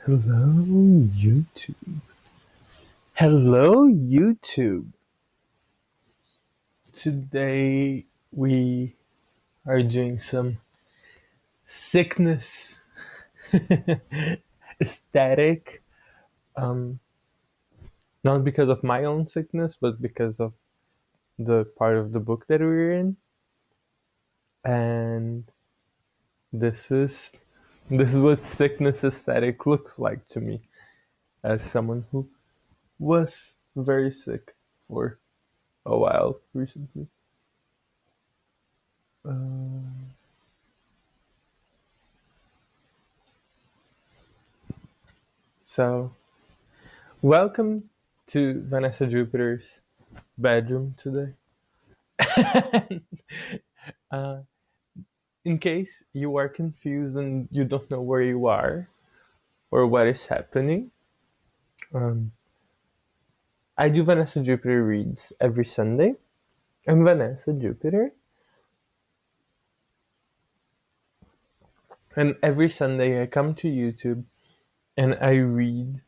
Hello, YouTube. Hello, YouTube. Today we are doing some sickness aesthetic. Um, Not because of my own sickness, but because of the part of the book that we're in. And this is this is what sickness aesthetic looks like to me as someone who was very sick for a while recently. So welcome to Vanessa Jupiter's bedroom today. uh, in case you are confused and you don't know where you are or what is happening, um, I do Vanessa Jupiter reads every Sunday. I'm Vanessa Jupiter, and every Sunday I come to YouTube and I read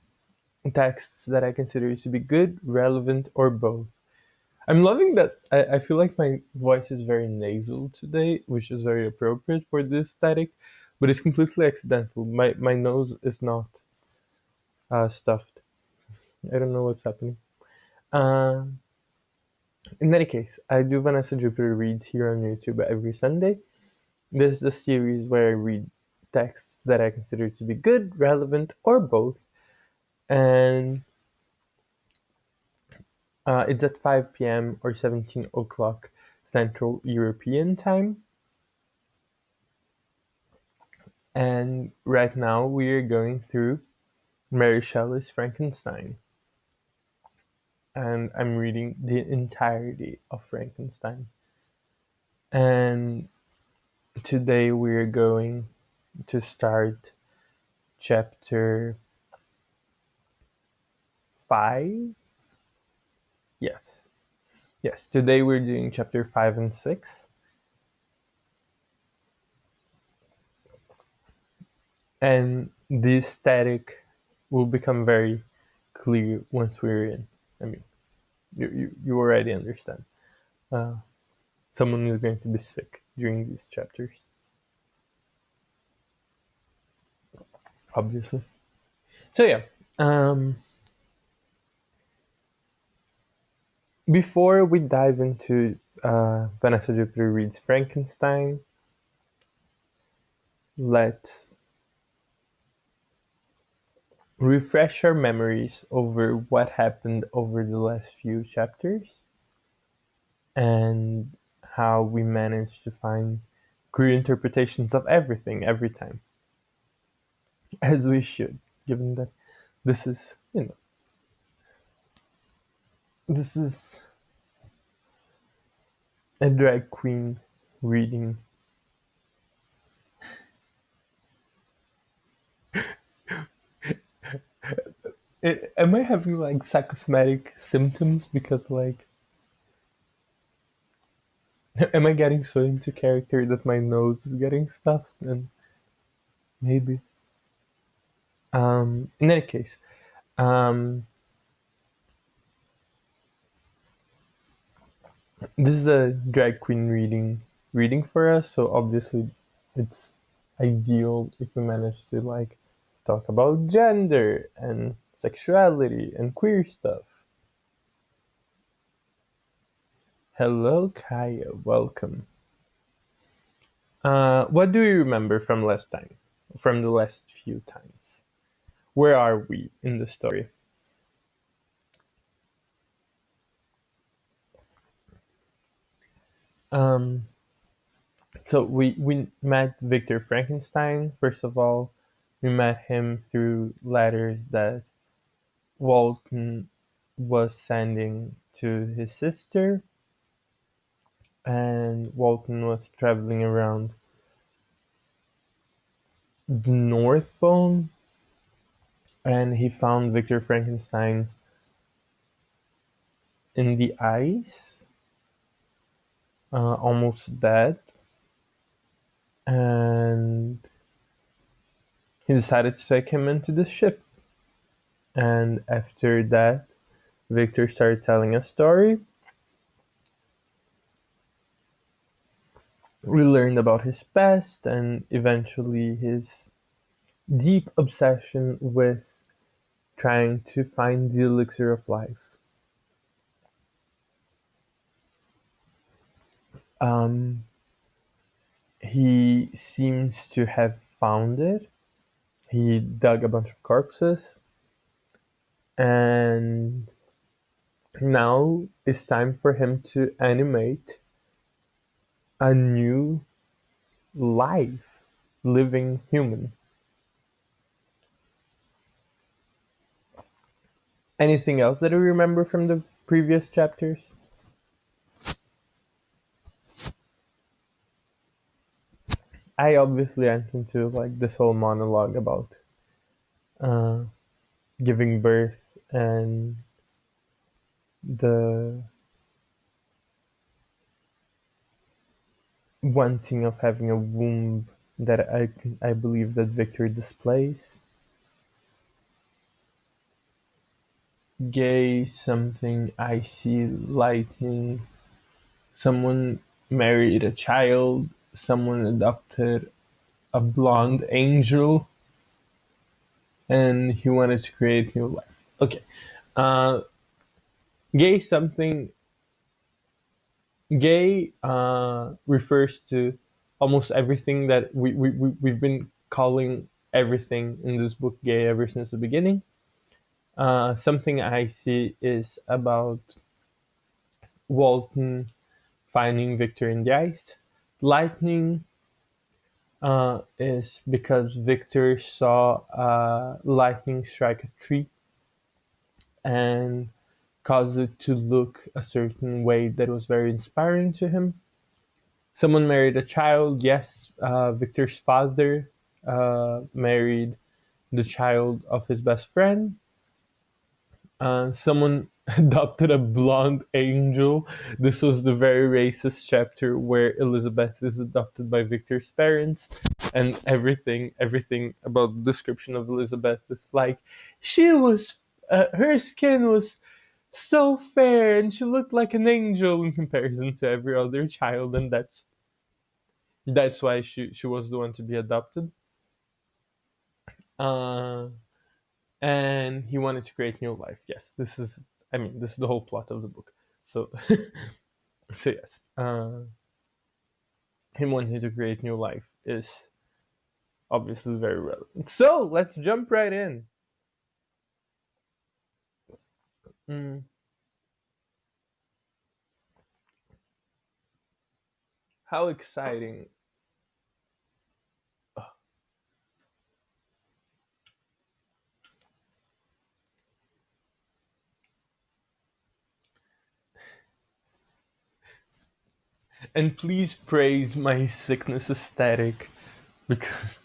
texts that I consider to be good, relevant, or both. I'm loving that. I feel like my voice is very nasal today, which is very appropriate for this static, but it's completely accidental. My nose is not stuffed. I don't know what's happening. Um, in any case, I do Vanessa Jupiter reads here on YouTube every Sunday. This is a series where I read texts that I consider to be good, relevant, or both, and it's at 5 p.m. or 17 o'clock Central European Time. And right now we are going through Mary Shelley's Frankenstein. And I'm reading the entirety of Frankenstein. And today we're going to start chapter 5. Yes. Yes, today we're doing chapter 5 and 6. And the aesthetic will become very clear once we're in. I mean, you already understand. Uh, Someone is going to be sick during these chapters, obviously. So yeah, um, before we dive into Vanessa Jupiter reads Frankenstein, let's refresh our memories over what happened over the last few chapters and how we managed to find queer interpretations of everything every time, as we should, given that this is, this is a drag queen reading. Am I having like psychosomatic symptoms because like am I getting so into character that my nose is getting stuffed? And maybe. In any case, um, this is a drag queen reading for us, so obviously it's ideal if we manage to like talk about gender and sexuality and queer stuff. Hello, Kaya. Welcome. What do you remember from last time? From the last few times? Where are we in the story? Um, so we met Victor Frankenstein. First of all, we met him through letters that Walton was sending to his sister, and Walton was traveling around the North Bone, and he found Victor Frankenstein in the ice, almost dead, and he decided to take him into the ship. And after that, Victor started telling a story. We learned about his past and eventually his deep obsession with trying to find the elixir of life. Um, he seems to have found it. He dug a bunch of corpses, and now it's time for him to animate a new life, living human. Anything else that you remember from the previous chapters? I obviously went into like this whole monologue about uh, giving birth and the wanting of having a womb that I believe that Victor displays. Gay something I see lightning. Someone married a child. Someone adopted a blonde angel, and he wanted to create new life. Okay, uh, gay something. Gay refers to almost everything that we've been calling everything in this book gay ever since the beginning. Something I see is about Walton finding Victor in the ice. Lightning is because Victor saw lightning strike a tree and caused it to look a certain way that was very inspiring to him. Someone married a child. Yes, Victor's father married the child of his best friend. Someone adopted a blonde angel. This was the very racist chapter where Elizabeth is adopted by Victor's parents, and everything about the description of Elizabeth is like she was, her skin was so fair and she looked like an angel in comparison to every other child, and that's why she was the one to be adopted. Uh, and he wanted to create new life. Yes, this is the whole plot of the book. So, so yes, him wanting to create new life is obviously very relevant. So let's jump right in. Mm, how exciting! And please praise my sickness aesthetic because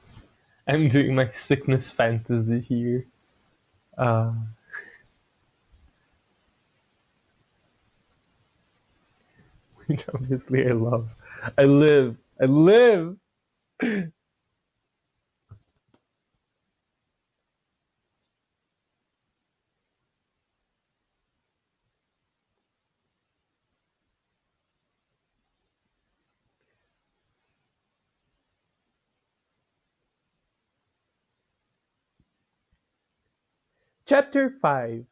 I'm doing my sickness fantasy here. Uh, which obviously I love. I live. I live. Chapter 5.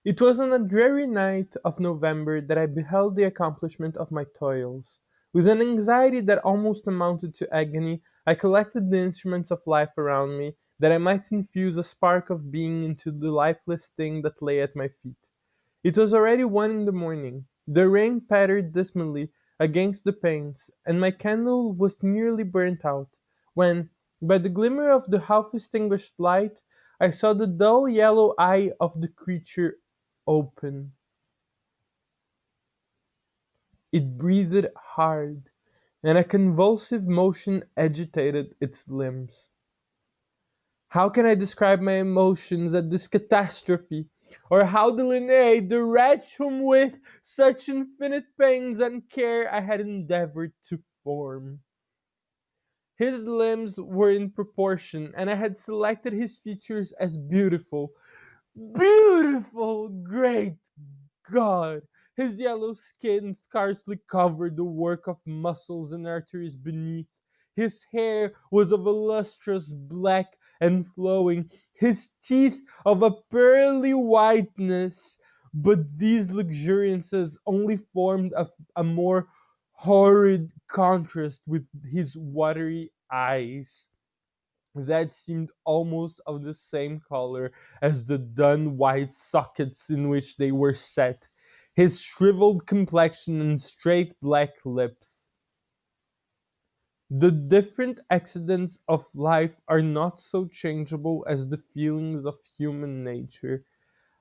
It was on a dreary night of November that I beheld the accomplishment of my toils. With an anxiety that almost amounted to agony, I collected the instruments of life around me, that I might infuse a spark of being into the lifeless thing that lay at my feet. It was already 1 in the morning. The rain pattered dismally against the panes, and my candle was nearly burnt out, when, by the glimmer of the half-extinguished light, I saw the dull yellow eye of the creature open. It breathed hard, and a convulsive motion agitated its limbs. How can I describe my emotions at this catastrophe, or how delineate the wretch whom with such infinite pains and care I had endeavored to form? His limbs were in proportion, and I had selected his features as beautiful. Beautiful! Great God! His yellow skin scarcely covered the work of muscles and arteries beneath. His hair was of a lustrous black and flowing, his teeth of a pearly whiteness, but these luxuriances only formed a more horrid contrast with his watery eyes that seemed almost of the same color as the dun white sockets in which they were set, his shriveled complexion and straight black lips. The different accidents of life are not so changeable as the feelings of human nature.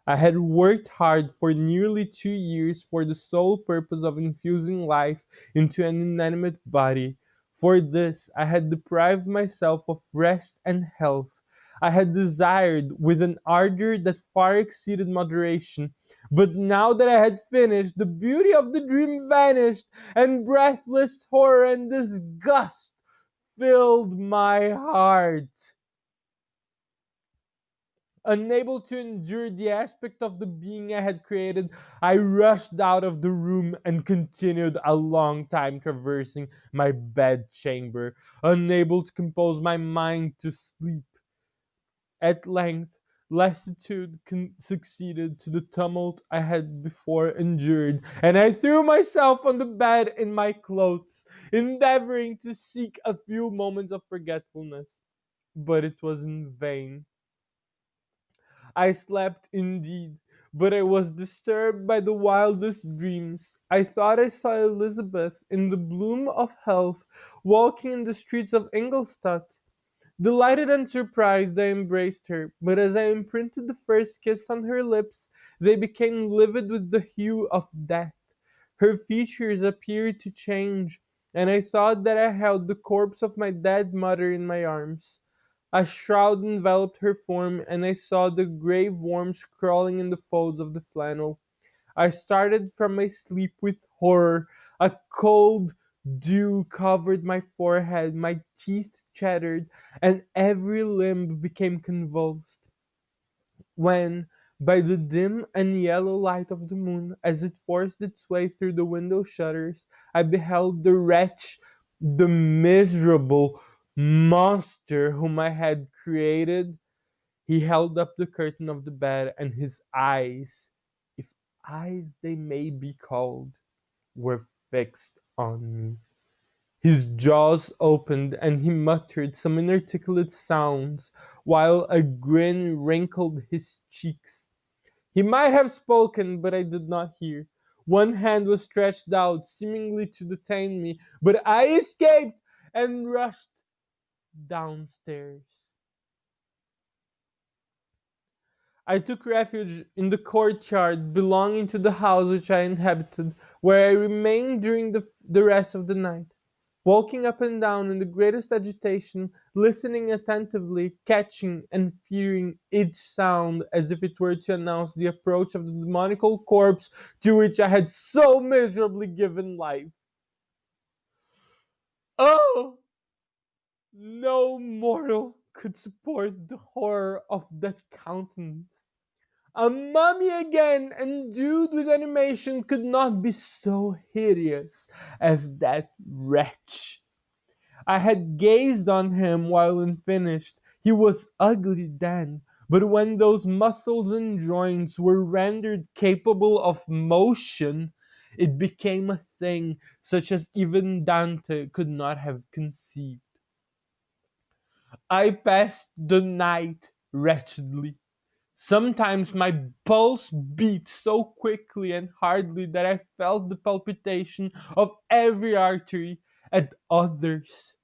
I had worked hard for nearly 2 years for the sole purpose of infusing life into an inanimate body. For this, I had deprived myself of rest and health. I had desired with an ardor that far exceeded moderation. But now that I had finished, the beauty of the dream vanished, and breathless horror and disgust filled my heart. Unable to endure the aspect of the being I had created, I rushed out of the room and continued a long time traversing my bed chamber, unable to compose my mind to sleep. At length, lassitude succeeded to the tumult I had before endured, and I threw myself on the bed in my clothes, endeavoring to seek a few moments of forgetfulness. But it was in vain. I slept indeed, but I was disturbed by the wildest dreams. I thought I saw Elizabeth in the bloom of health walking in the streets of Ingolstadt. Delighted and surprised, I embraced her, but as I imprinted the first kiss on her lips, they became livid with the hue of death. Her features appeared to change, and I thought that I held the corpse of my dead mother in my arms. A shroud enveloped her form, and I saw the grave worms crawling in the folds of the flannel. I started from my sleep with horror. A cold dew covered my forehead, my teeth chattered, and every limb became convulsed. When, by the dim and yellow light of the moon, as it forced its way through the window shutters, I beheld the wretch, the miserable monster whom I had created, he held up the curtain of the bed, and his eyes, if eyes they may be called, were fixed on me. His jaws opened, and he muttered some inarticulate sounds, while a grin wrinkled his cheeks. He might have spoken, but I did not hear. One hand was stretched out, seemingly to detain me, but I escaped and rushed downstairs. I took refuge in the courtyard belonging to the house which I inhabited, where I remained during the rest of the night, walking up and down in the greatest agitation, listening attentively, catching and fearing each sound as if it were to announce the approach of the demoniacal corpse to which I had so miserably given life. Oh! No mortal could support the horror of that countenance. A mummy again, endued with animation, could not be so hideous as that wretch. I had gazed on him while unfinished. He was ugly then, but when those muscles and joints were rendered capable of motion, it became a thing such as even Dante could not have conceived. I passed the night wretchedly. Sometimes my pulse beat so quickly and hardly that I felt the palpitation of every artery. At others,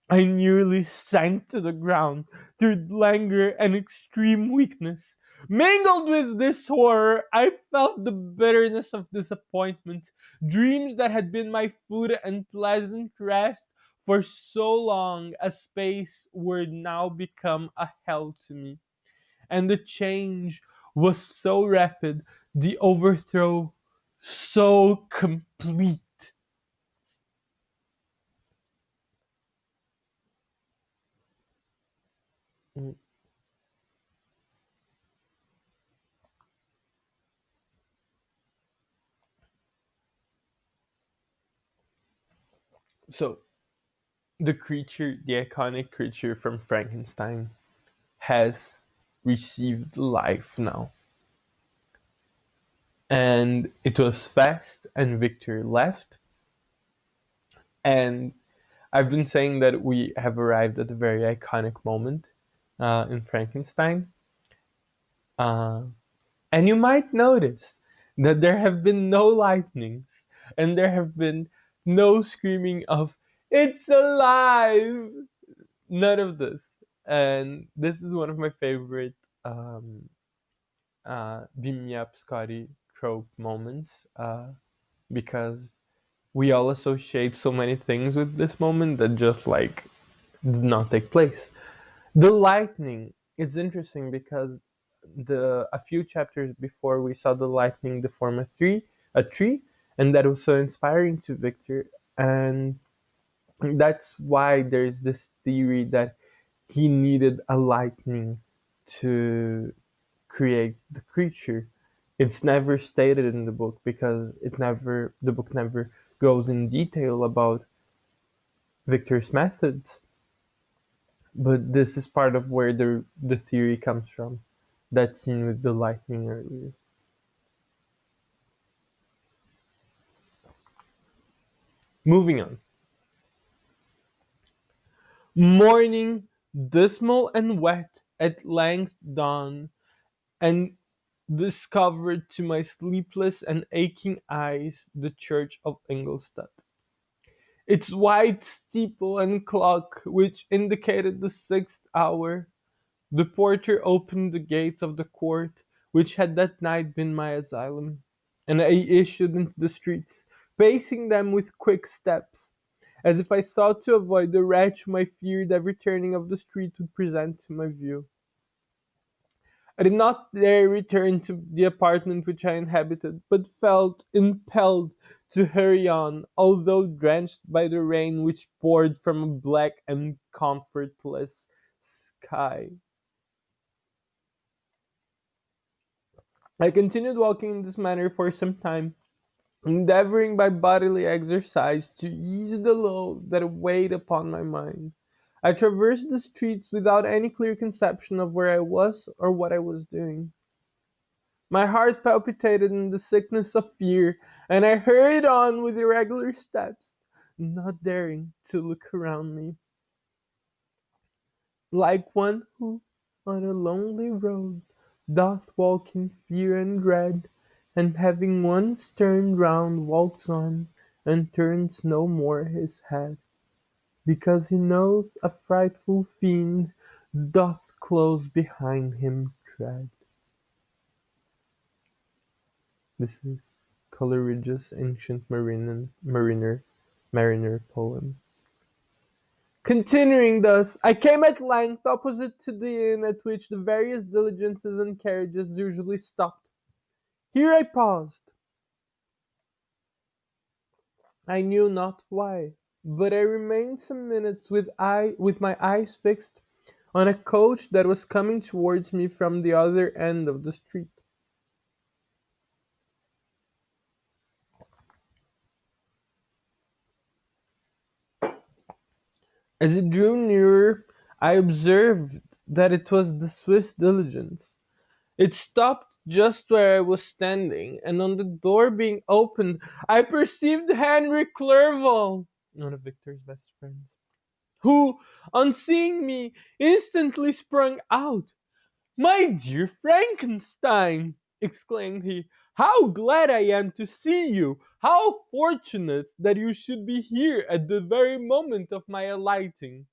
I nearly sank to the ground through languor and extreme weakness. Mingled with this horror, I felt the bitterness of disappointment. Dreams that had been my food and pleasant rest for so long a space were now become a hell to me, and the change was so rapid, the overthrow so complete. Mm. So the creature, the iconic creature from Frankenstein, has received life now. And it was fast, and Victor left. And I've been saying that we have arrived at a very iconic moment in Frankenstein. Uh, and you might notice that there have been no lightnings, and there have been no screaming of, "It's alive!" None of this. And this is one of my favorite beam me up Scotty trope moments because we all associate so many things with this moment that just like did not take place. The lightning, it's interesting because the a few chapters before we saw the lightning deform a tree, and that was so inspiring to Victor. And that's why there's this theory that he needed a lightning to create the creature. It's never stated in the book because the book never goes in detail about Victor's methods. But this is part of where the theory comes from. That scene with the lightning earlier. Moving on. Morning, dismal and wet, at length dawned, and discovered to my sleepless and aching eyes the church of Ingolstadt. Its white steeple and clock, which indicated the 6th hour. The porter opened the gates of the court, which had that night been my asylum, and I issued into the streets, pacing them with quick steps, as if I sought to avoid the wretch whom I feared every turning of the street would present to my view. I did not dare return to the apartment which I inhabited, but felt impelled to hurry on, although drenched by the rain which poured from a black and comfortless sky. I continued walking in this manner for some time, endeavoring by bodily exercise to ease the load that weighed upon my mind. I traversed the streets without any clear conception of where I was or what I was doing. My heart palpitated in the sickness of fear, and I hurried on with irregular steps, not daring to look around me. Like one who, on a lonely road, doth walk in fear and dread, and having once turned round walks on, and turns no more his head, because he knows a frightful fiend doth close behind him tread. This is Coleridge's ancient mariner poem. Continuing thus, I came at length opposite to the inn at which the various diligences and carriages usually stopped. Here I paused. I knew not why, but I remained some minutes with my eyes fixed on a coach that was coming towards me from the other end of the street. As it drew nearer, I observed that it was the Swiss diligence. It stopped just where I was standing, and on the door being opened, I perceived Henry Clerval, one of Victor's best friends, who, on seeing me, instantly sprung out. "My dear Frankenstein!" exclaimed he, "how glad I am to see you! How fortunate that you should be here at the very moment of my alighting!"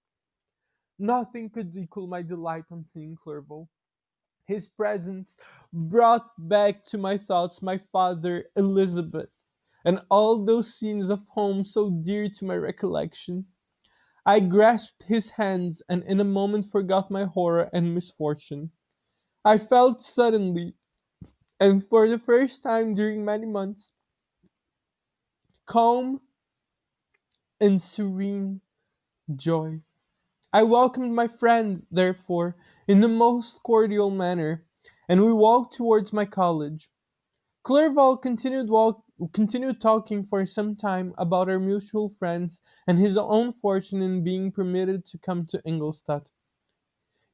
Nothing could equal my delight on seeing Clerval. His presence brought back to my thoughts my father, Elizabeth, and all those scenes of home so dear to my recollection. I grasped his hands and in a moment forgot my horror and misfortune. I felt suddenly, and for the first time during many months, calm and serene joy. I welcomed my friend, therefore, in the most cordial manner, and we walked towards my college. Clerval continued talking for some time about our mutual friends and his own fortune in being permitted to come to Ingolstadt.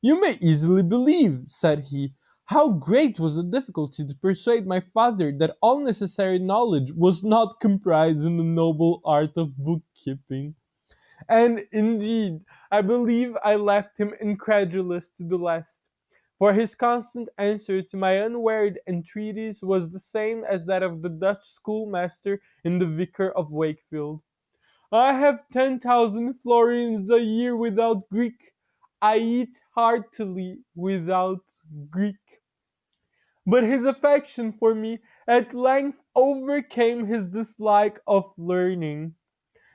"You may easily believe," said he, "how great was the difficulty to persuade my father that all necessary knowledge was not comprised in the noble art of bookkeeping. And indeed, I believe I left him incredulous to the last, for his constant answer to my unwearied entreaties was the same as that of the Dutch schoolmaster in the Vicar of Wakefield. 'I have 10,000 florins a year without Greek. I eat heartily without Greek.' But his affection for me at length overcame his dislike of learning,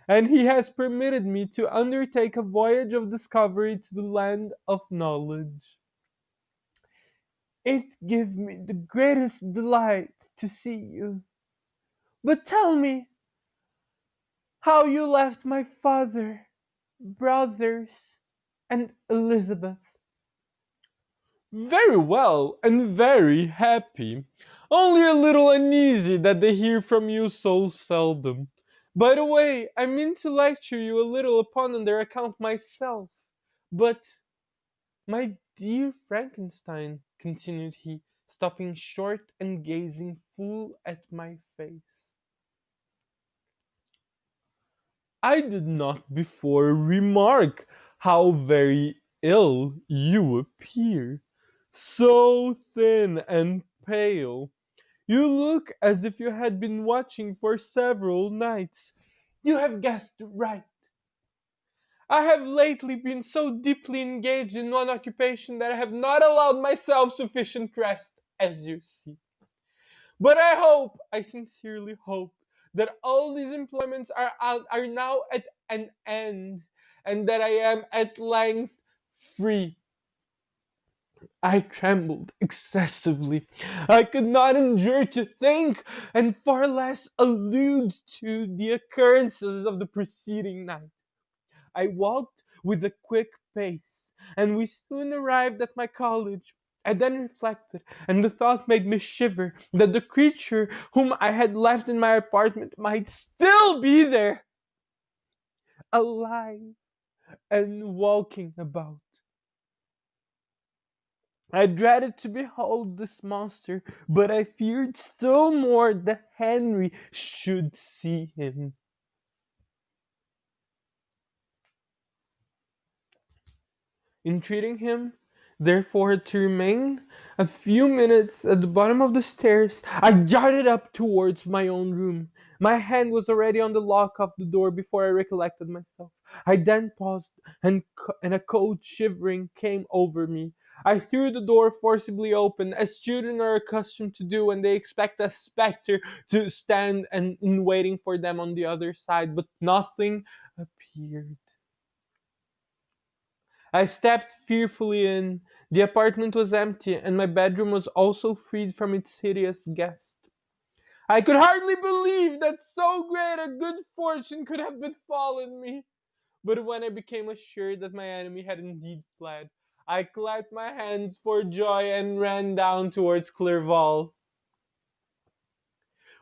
and he has permitted me to undertake a voyage of discovery to the land of knowledge. It gives me the greatest delight to see you. But tell me how you left my father, brothers, and Elizabeth." "Very well, and very happy. Only a little uneasy that they hear from you so seldom. By the way, I mean to lecture you a little upon their account myself. But, my dear Frankenstein," continued he, stopping short and gazing full at my face, "I did not before remark how very ill you appear. So thin and pale. You look as if you had been watching for several nights." "You have guessed right. I have lately been so deeply engaged in one occupation that I have not allowed myself sufficient rest, as you see. But I sincerely hope, that all these employments are now at an end, and that I am at length free." I trembled excessively. I could not endure to think, and far less allude to, the occurrences of the preceding night. I walked with a quick pace, and we soon arrived at my college. I then reflected, and the thought made me shiver, that the creature whom I had left in my apartment might still be there, alive and walking about. I dreaded to behold this monster, but I feared still more that Henry should see him. Entreating him, therefore, to remain a few minutes at the bottom of the stairs, I darted up towards my own room. My hand was already on the lock of the door before I recollected myself. I then paused, and a cold shivering came over me. I threw the door forcibly open, as children are accustomed to do when they expect a spectre to stand and in waiting for them on the other side, but nothing appeared. I stepped fearfully in. The apartment was empty, and my bedroom was also freed from its hideous guest. I could hardly believe that so great a good fortune could have befallen me. But when I became assured that my enemy had indeed fled, I clapped my hands for joy and ran down towards Clerval.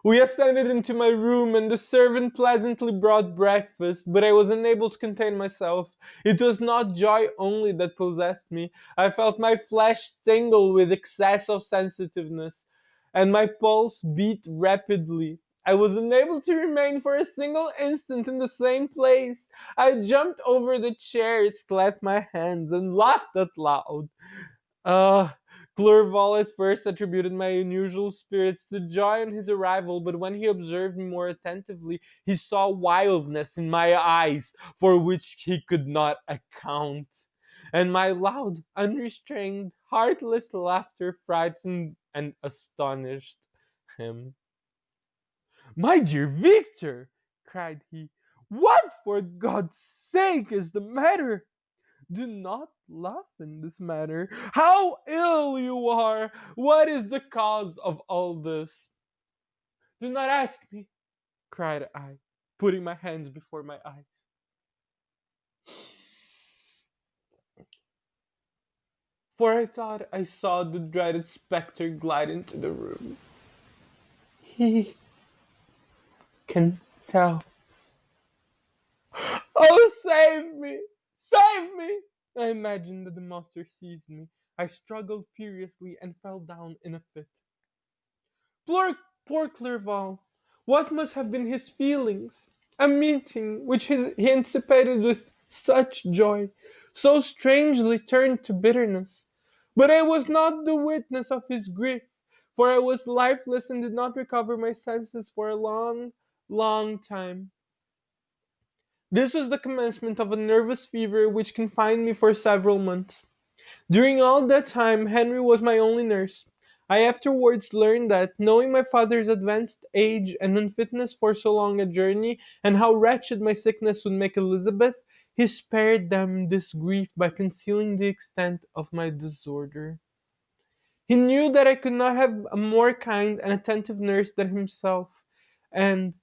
We ascended into my room, and the servant pleasantly brought breakfast, but I was unable to contain myself. It was not joy only that possessed me. I felt my flesh tingle with excess of sensitiveness, and my pulse beat rapidly. I was unable to remain for a single instant in the same place. I jumped over the chairs, clapped my hands, and laughed out loud. Uh, Clerval at first attributed my unusual spirits to joy on his arrival, but when he observed me more attentively, he saw wildness in my eyes for which he could not account. And my loud, unrestrained, heartless laughter frightened and astonished him. "My dear Victor," cried he, "what, for God's sake, is the matter? Do not laugh in this manner. How ill you are! What is the cause of all this?" "Do not ask me," cried I, putting my hands before my eyes. for I thought I saw the dreaded spectre glide into the room. He can tell. Oh, save me! Save me! I imagined that the monster seized me. I struggled furiously and fell down in a fit. Poor Clerval! What must have been his feelings? A meeting which he anticipated with such joy, so strangely turned to bitterness. But I was not the witness of his grief, for I was lifeless and did not recover my senses for a long, long time. This was the commencement of a nervous fever which confined me for several months. During all that time, Henry was my only nurse. I afterwards learned that, knowing my father's advanced age and unfitness for so long a journey, and how wretched my sickness would make Elizabeth, he spared them this grief by concealing the extent of my disorder. He knew that I could not have a more kind and attentive nurse than himself, and,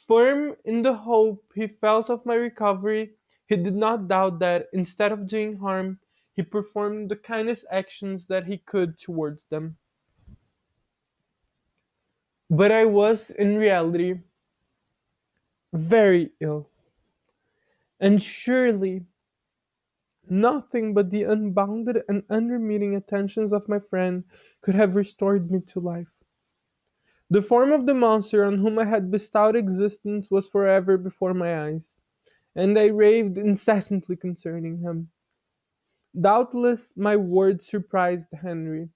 firm in the hope he felt of my recovery, he did not doubt that, instead of doing harm, he performed the kindest actions that he could towards them. But I was, in reality, very ill, and surely nothing but the unbounded and unremitting attentions of my friend could have restored me to life. The form of the monster on whom I had bestowed existence was forever before my eyes, and I raved incessantly concerning him. Doubtless my words surprised Henry.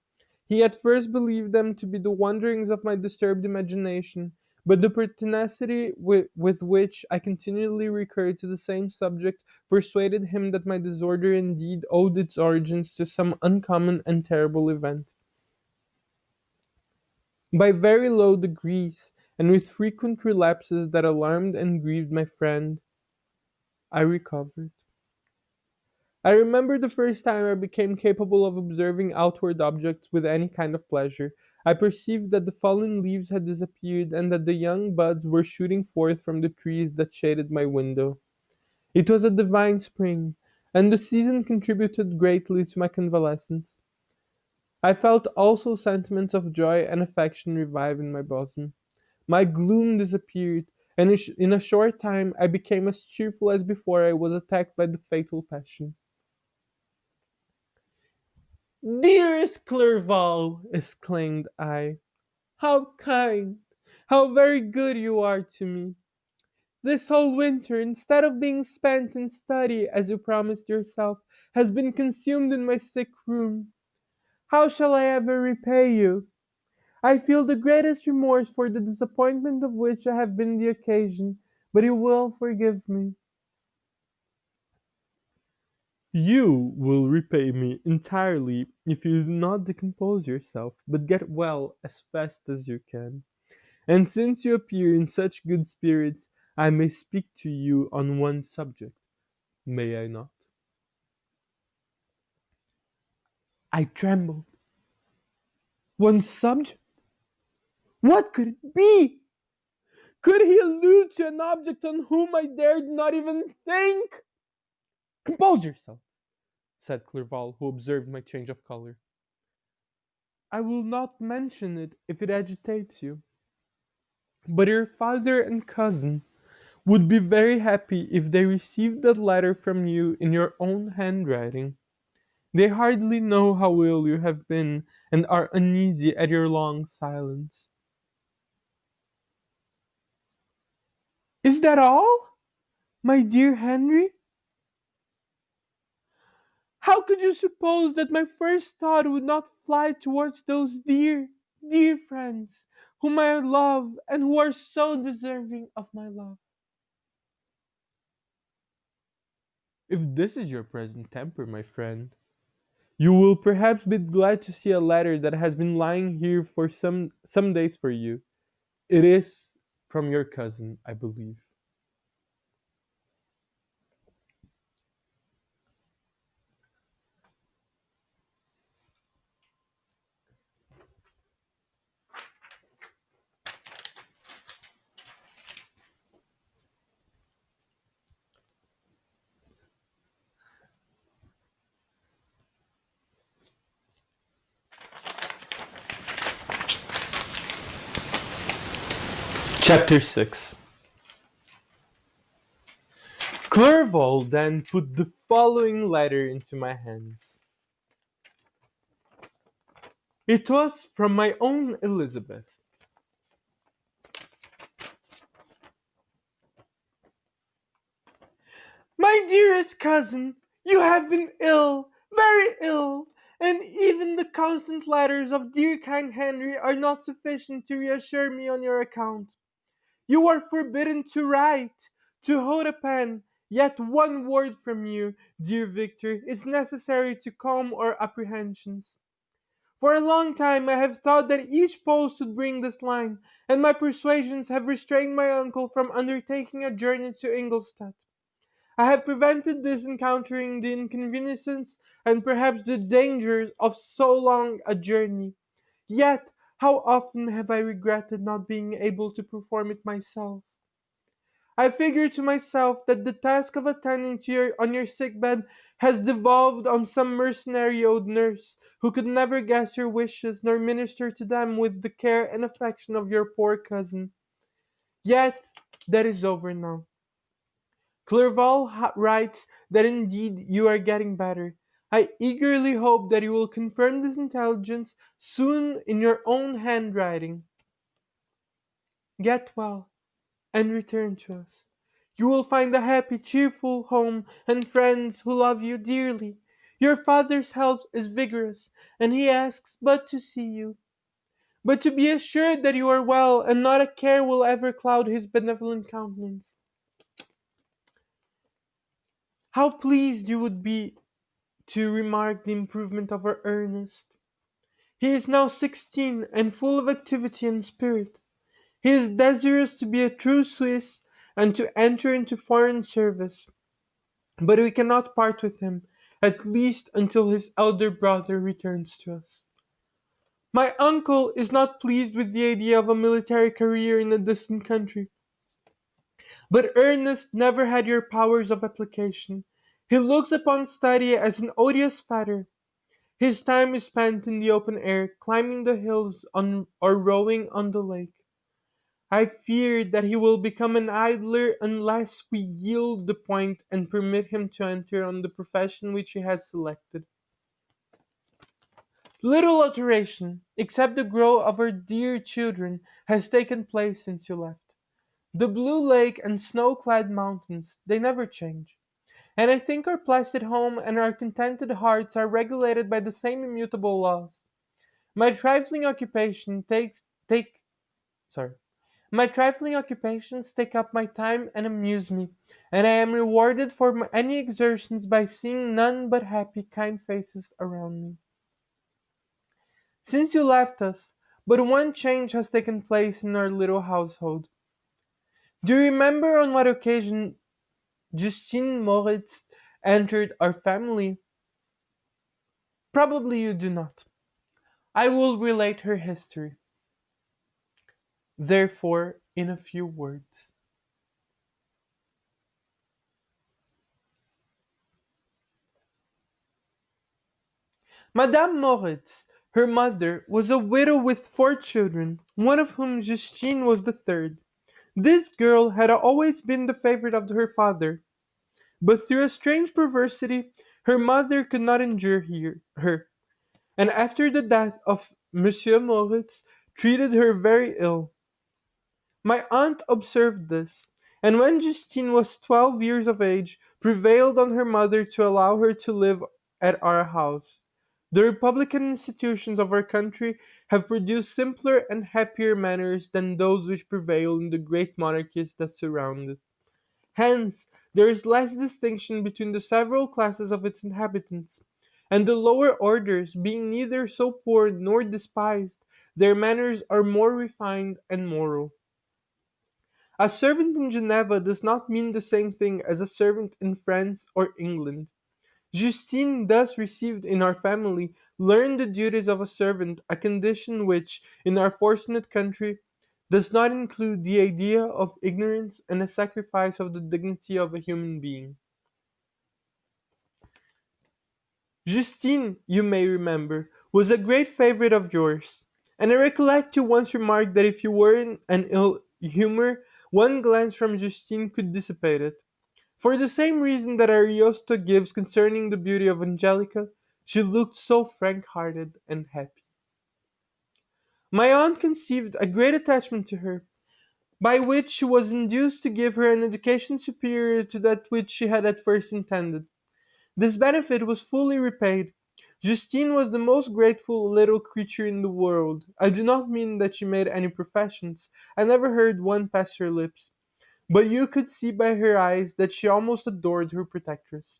He at first believed them to be the wanderings of my disturbed imagination, but the pertinacity with which I continually recurred to the same subject persuaded him that my disorder indeed owed its origins to some uncommon and terrible event. By very low degrees, and with frequent relapses that alarmed and grieved my friend, I recovered. I remember the first time I became capable of observing outward objects with any kind of pleasure. I perceived that the fallen leaves had disappeared and that the young buds were shooting forth from the trees that shaded my window. It was a divine spring, and the season contributed greatly to my convalescence. I felt also sentiments of joy and affection revive in my bosom. My gloom disappeared, and in a short time I became as cheerful as before I was attacked by the fatal passion. "Dearest Clerval!" exclaimed I, "how kind, how very good you are to me! This whole winter, instead of being spent in study, as you promised yourself, has been consumed in my sick room. How shall I ever repay you? I feel the greatest remorse for the disappointment of which I have been the occasion, but you will forgive me." "You will repay me entirely if you do not decompose yourself, but get well as fast as you can. And since you appear in such good spirits, I may speak to you on one subject, may I not?" I trembled. One subject? What could it be? Could he allude to an object on whom I dared not even think? "Compose yourself," said Clerval, who observed my change of color. "I will not mention it if it agitates you. But your father and cousin would be very happy if they received that letter from you in your own handwriting. They hardly know how ill you have been, and are uneasy at your long silence." "Is that all, my dear Henry? How could you suppose that my first thought would not fly towards those dear, dear friends whom I love and who are so deserving of my love?" "If this is your present temper, my friend, you will perhaps be glad to see a letter that has been lying here for some days for you. It is from your cousin, I believe." Chapter 6. Clerval then put the following letter into my hands. It was from my own Elizabeth. My dearest cousin, you have been ill, very ill, and even the constant letters of dear kind Henry are not sufficient to reassure me on your account. You are forbidden to write, to hold a pen, yet one word from you, dear Victor, is necessary to calm our apprehensions. For a long time I have thought that each post would bring this line, and my persuasions have restrained my uncle from undertaking a journey to Ingolstadt. I have prevented this encountering the inconveniences and perhaps the dangers of so long a journey. Yet, how often have I regretted not being able to perform it myself? I figure to myself that the task of attending to on your sick bed has devolved on some mercenary old nurse, who could never guess your wishes nor minister to them with the care and affection of your poor cousin. Yet that is over now. Clerval writes that indeed you are getting better. I eagerly hope that you will confirm this intelligence soon in your own handwriting. Get well, and return to us. You will find a happy, cheerful home and friends who love you dearly. Your father's health is vigorous, and he asks but to see you. But to be assured that you are well, and not a care will ever cloud his benevolent countenance. How pleased you would be to remark the improvement of our Ernest. He is now 16 and full of activity and spirit. He is desirous to be a true Swiss and to enter into foreign service, but we cannot part with him, at least until his elder brother returns to us. My uncle is not pleased with the idea of a military career in a distant country, but Ernest never had your powers of application. He looks upon study as an odious fetter. His time is spent in the open air, climbing the hills or rowing on the lake. I fear that he will become an idler unless we yield the point and permit him to enter on the profession which he has selected. Little alteration, except the growth of our dear children, has taken place since you left. The blue lake and snow-clad mountains, they never change. And I think our placid home and our contented hearts are regulated by the same immutable laws. My trifling occupation takes take sorry. My trifling occupations take up my time and amuse me, and I am rewarded for any exertions by seeing none but happy, kind faces around me. Since you left us, but one change has taken place in our little household. Do you remember on what occasion Justine Moritz entered our family? Probably you do not. I will relate her history, therefore, in a few words. Madame Moritz, her mother, was a widow with 4 children, one of whom Justine was the third. This girl had always been the favorite of her father, but through a strange perversity, her mother could not endure her, and after the death of Monsieur Moritz, treated her very ill. My aunt observed this, and when Justine was 12 years of age, prevailed on her mother to allow her to live at our house. The republican institutions of our country have produced simpler and happier manners than those which prevail in the great monarchies that surround it. Hence, there is less distinction between the several classes of its inhabitants, and the lower orders, being neither so poor nor despised, their manners are more refined and moral. A servant in Geneva does not mean the same thing as a servant in France or England. Justine thus received in our family learned the duties of a servant, a condition which, in our fortunate country, does not include the idea of ignorance and a sacrifice of the dignity of a human being. Justine, you may remember, was a great favorite of yours, and I recollect you once remarked that if you were in an ill humor, one glance from Justine could dissipate it. For the same reason that Ariosto gives concerning the beauty of Angelica, she looked so frank-hearted and happy. My aunt conceived a great attachment to her, by which she was induced to give her an education superior to that which she had at first intended. This benefit was fully repaid. Justine was the most grateful little creature in the world. I do not mean that she made any professions. I never heard one pass her lips. But you could see by her eyes that she almost adored her protectress.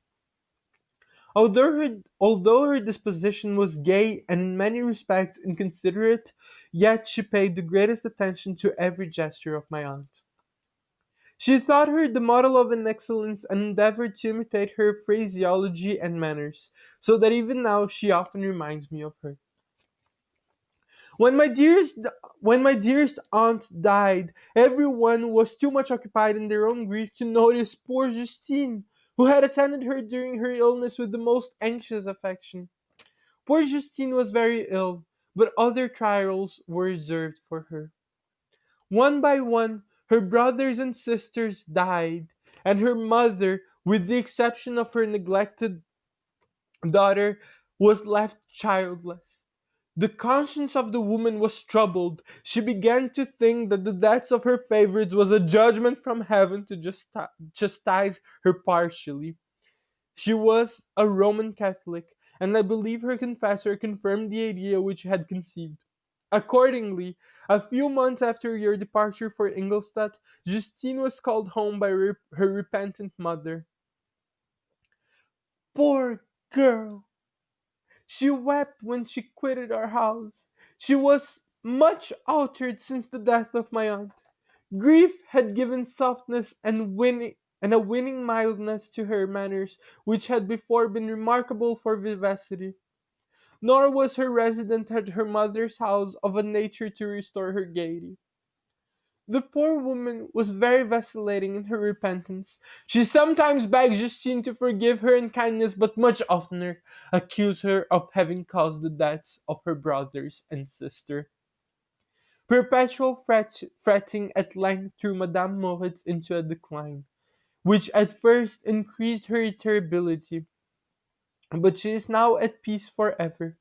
Although her disposition was gay and in many respects inconsiderate, yet she paid the greatest attention to every gesture of my aunt. She thought her the model of an excellence and endeavored to imitate her phraseology and manners, so that even now she often reminds me of her. When my dearest when my dearest aunt died, everyone was too much occupied in their own grief to notice poor Justine, who had attended her during her illness with the most anxious affection. Poor Justine was very ill, but other trials were reserved for her. One by one, her brothers and sisters died, and her mother, with the exception of her neglected daughter, was left childless. The conscience of the woman was troubled. She began to think that the deaths of her favorites was a judgment from heaven to chastise her partially. She was a Roman Catholic, and I believe her confessor confirmed the idea which she had conceived. Accordingly, a few months after your departure for Ingolstadt, Justine was called home by her repentant mother. Poor girl! She wept when she quitted our house. She was much altered since the death of my aunt. Grief had given softness and a winning mildness to her manners which had before been remarkable for vivacity. Nor was her residence at her mother's house of a nature to restore her gaiety. The poor woman was very vacillating in her repentance. She sometimes begged Justine to forgive her in kindness, but much oftener accused her of having caused the deaths of her brothers and sister. Perpetual fretting at length threw Madame Moritz into a decline, which at first increased her irritability, but she is now at peace forever.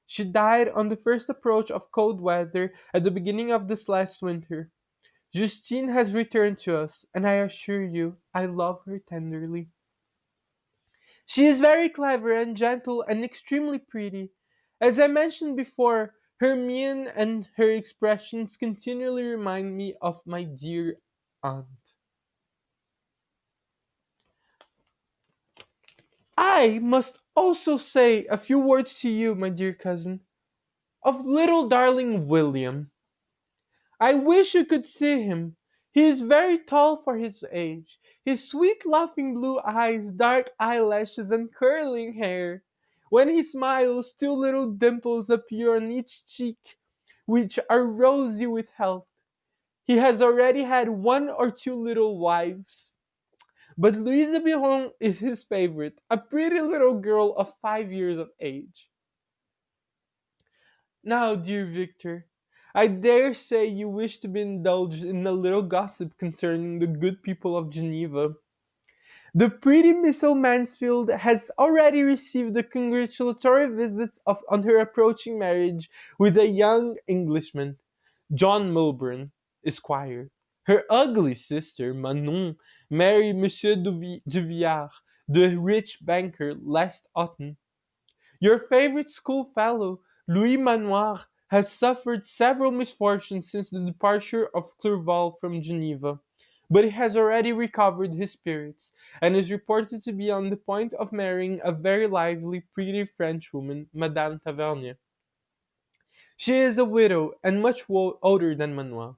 She died on the first approach of cold weather at the beginning of this last winter. Justine has returned to us, and I assure you I love her tenderly. She is very clever and gentle and extremely pretty. As I mentioned before, her mien and her expressions continually remind me of my dear aunt. I must also say a few words to you, my dear cousin, of little darling William. I wish you could see him. He is very tall for his age. His sweet laughing blue eyes, dark eyelashes, and curling hair. When he smiles, two little dimples appear on each cheek, which are rosy with health. He has already had one or two little wives. But Louisa Biron is his favorite, a pretty little girl of 5 years of age. Now, dear Victor, I dare say you wish to be indulged in a little gossip concerning the good people of Geneva. The pretty Miss Mansfield has already received the congratulatory visits on her approaching marriage with a young Englishman, John Milburn, Esquire. Her ugly sister, Manon, married Monsieur Duvillard, the rich banker, last autumn. Your favorite schoolfellow, Louis Manoir, has suffered several misfortunes since the departure of Clerval from Geneva, but he has already recovered his spirits, and is reported to be on the point of marrying a very lively, pretty Frenchwoman, Madame Tavernier. She is a widow, and much older than Manoir,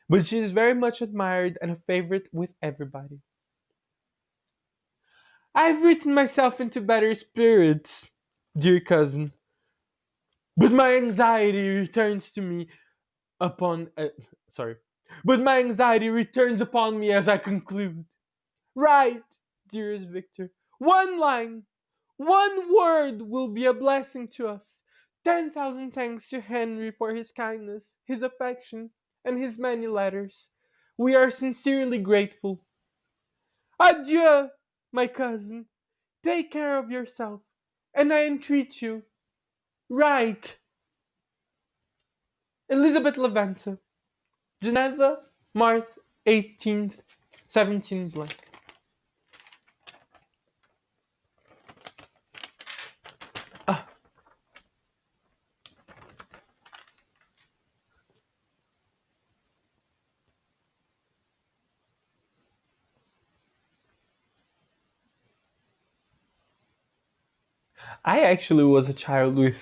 but she is very much admired and a favorite with everybody. I've written myself into better spirits, dear cousin, but my anxiety returns to me upon sorry but my anxiety returns upon me as I conclude. Write, dearest Victor, one line, one word will be a blessing to us. 10,000 thanks to Henry for his kindness, his affection, and his many letters. We are sincerely grateful. Adieu, my cousin. Take care of yourself, and I entreat you, write. Elizabeth Levanta, Geneva, March 18th, 17 blank. Ah, I actually was a child with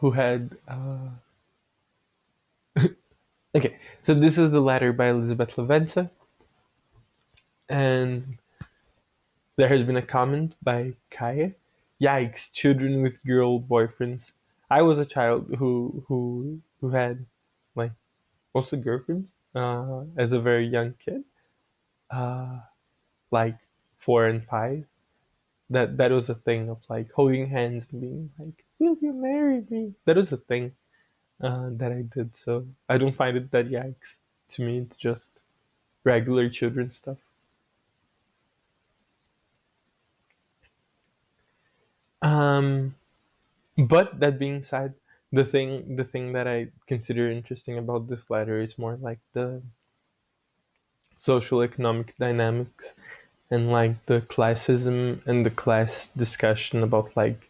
who had. Okay, so this is the letter by Elizabeth Leventa, and there has been a comment by Kaya. Yikes! Children with girl boyfriends. I was a child who had like mostly girlfriends as a very young kid, uh, like 4 and 5. That was a thing of like holding hands and being like, "Will you marry me?" That was a thing that I did. So I don't find it that yikes. To me, it's just regular children stuff. Um, but that being said, the thing that I consider interesting about this letter is more like the social economic dynamics and like the classism and the class discussion about like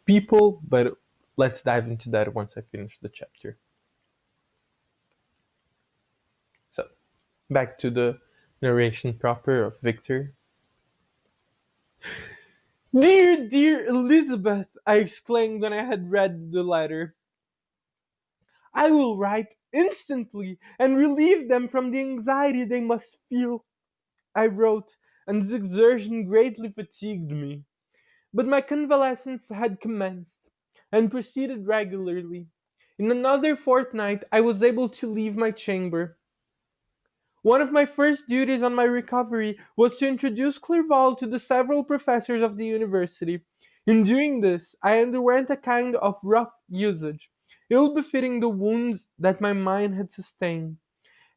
people. But let's dive into that once I finish the chapter. So back to the narration proper of Victor. Dear, dear Elizabeth, I exclaimed when I had read the letter. I will write instantly and relieve them from the anxiety they must feel. I wrote, and this exertion greatly fatigued me. But my convalescence had commenced, and proceeded regularly. In another fortnight I was able to leave my chamber. One of my first duties on my recovery was to introduce Clerval to the several professors of the university. In doing this, I underwent a kind of rough usage, ill befitting the wounds that my mind had sustained.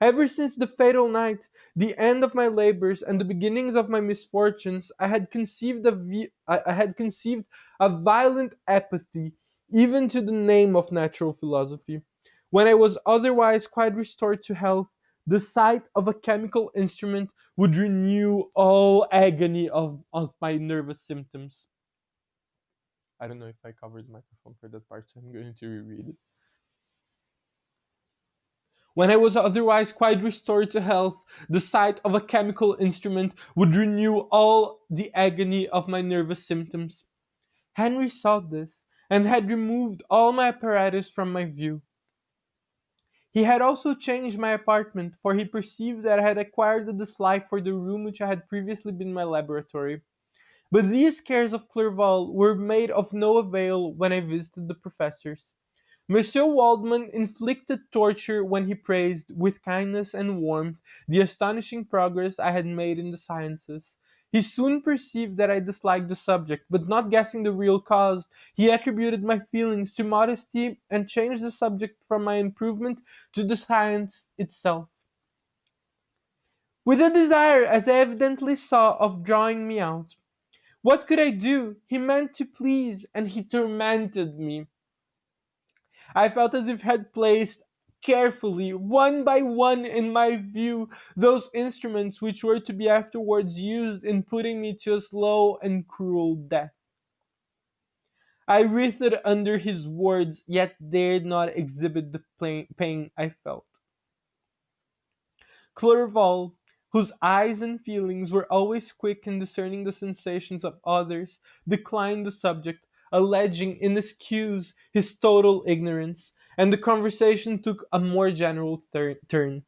Ever since the fatal night, the end of my labors and the beginnings of my misfortunes, I had conceived a violent apathy even to the name of natural philosophy. When I was otherwise quite restored to health, the sight of a chemical instrument would renew all agony of my nervous symptoms. I don't know if I covered the microphone for that part, so I'm going to reread it. When I was otherwise quite restored to health, the sight of a chemical instrument would renew all the agony of my nervous symptoms. Henry saw this, and had removed all my apparatus from my view. He had also changed my apartment, for he perceived that I had acquired a dislike for the room which had previously been my laboratory. But these cares of Clerval were made of no avail when I visited the professors. Monsieur Waldman inflicted torture when he praised, with kindness and warmth, the astonishing progress I had made in the sciences. He soon perceived that I disliked the subject, but not guessing the real cause, he attributed my feelings to modesty and changed the subject from my improvement to the science itself. With a desire, as I evidently saw, of drawing me out. What could I do? He meant to please, and he tormented me. I felt as if he had placed carefully, one by one, in my view, those instruments which were to be afterwards used in putting me to a slow and cruel death. I writhed under his words, yet dared not exhibit the pain I felt. Clerval, whose eyes and feelings were always quick in discerning the sensations of others, declined the subject, alleging in excuse his total ignorance, and the conversation took a more general turn.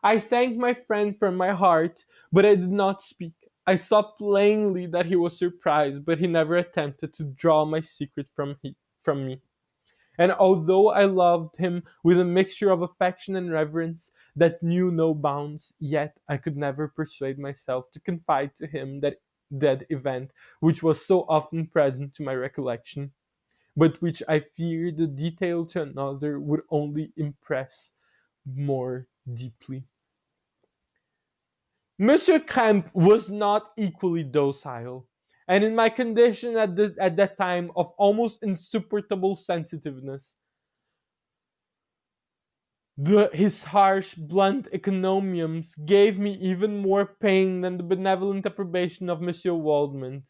I thanked my friend from my heart, but I did not speak. I saw plainly that he was surprised, but he never attempted to draw my secret from me. And although I loved him with a mixture of affection and reverence that knew no bounds, yet I could never persuade myself to confide to him that event which was so often present to my recollection, but which I feared the detail to another would only impress more deeply. Monsieur Kemp was not equally docile, and in my condition at that time of almost insupportable sensitiveness, his harsh, blunt encomiums gave me even more pain than the benevolent approbation of Monsieur Waldman.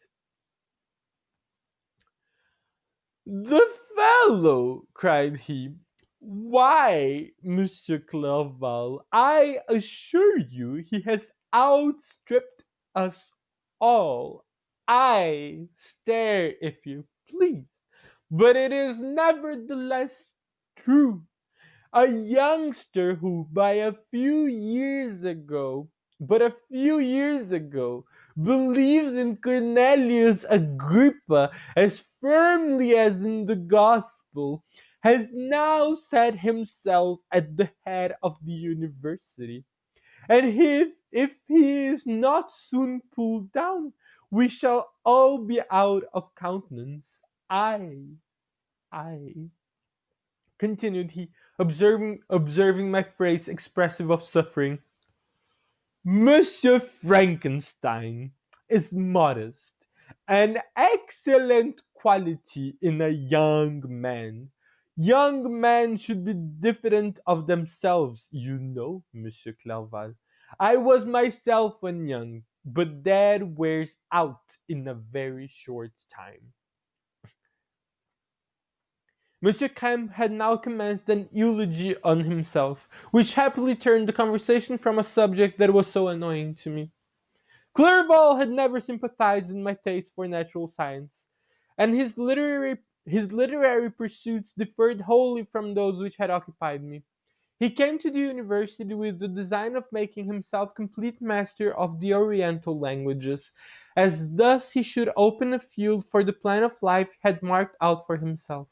"The fellow!" cried he. "Why, Monsieur Clerval, I assure you he has outstripped us all. I stare if you please, but it is nevertheless true. A youngster who, but a few years ago, believed in Cornelius Agrippa as firmly as in the gospel, has now set himself at the head of the university. And if he is not soon pulled down, we shall all be out of countenance. I continued he, observing my face expressive of suffering. Monsieur Frankenstein is modest, an excellent quality in a young man. Young men should be diffident of themselves, you know, Monsieur Clerval. I was myself when young, but that wears out in a very short time. Monsieur Kemp had now commenced an eulogy on himself, which happily turned the conversation from a subject that was so annoying to me. Clerval had never sympathized in my taste for natural science, and his literary pursuits differed wholly from those which had occupied me. He came to the university with the design of making himself complete master of the Oriental languages, as thus he should open a field for the plan of life he had marked out for himself.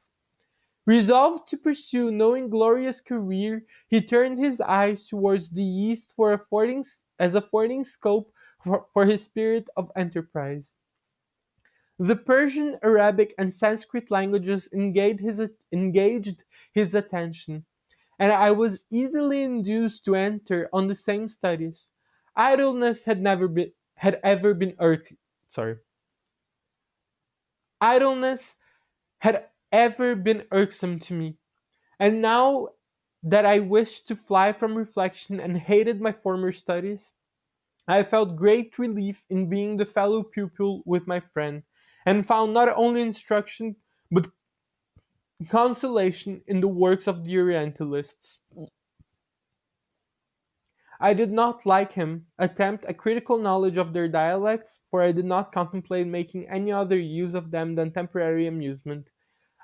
Resolved to pursue no inglorious career, he turned his eyes towards the East affording scope for his spirit of enterprise. The Persian, Arabic, and Sanskrit languages engaged his attention, and I was easily induced to enter on the same studies. Idleness had ever been sorry. Idleness had ever been irksome to me, and now that I wished to fly from reflection and hated my former studies, I felt great relief in being the fellow pupil with my friend, and found not only instruction but consolation in the works of the Orientalists. I did not, like him, attempt a critical knowledge of their dialects, for I did not contemplate making any other use of them than temporary amusement.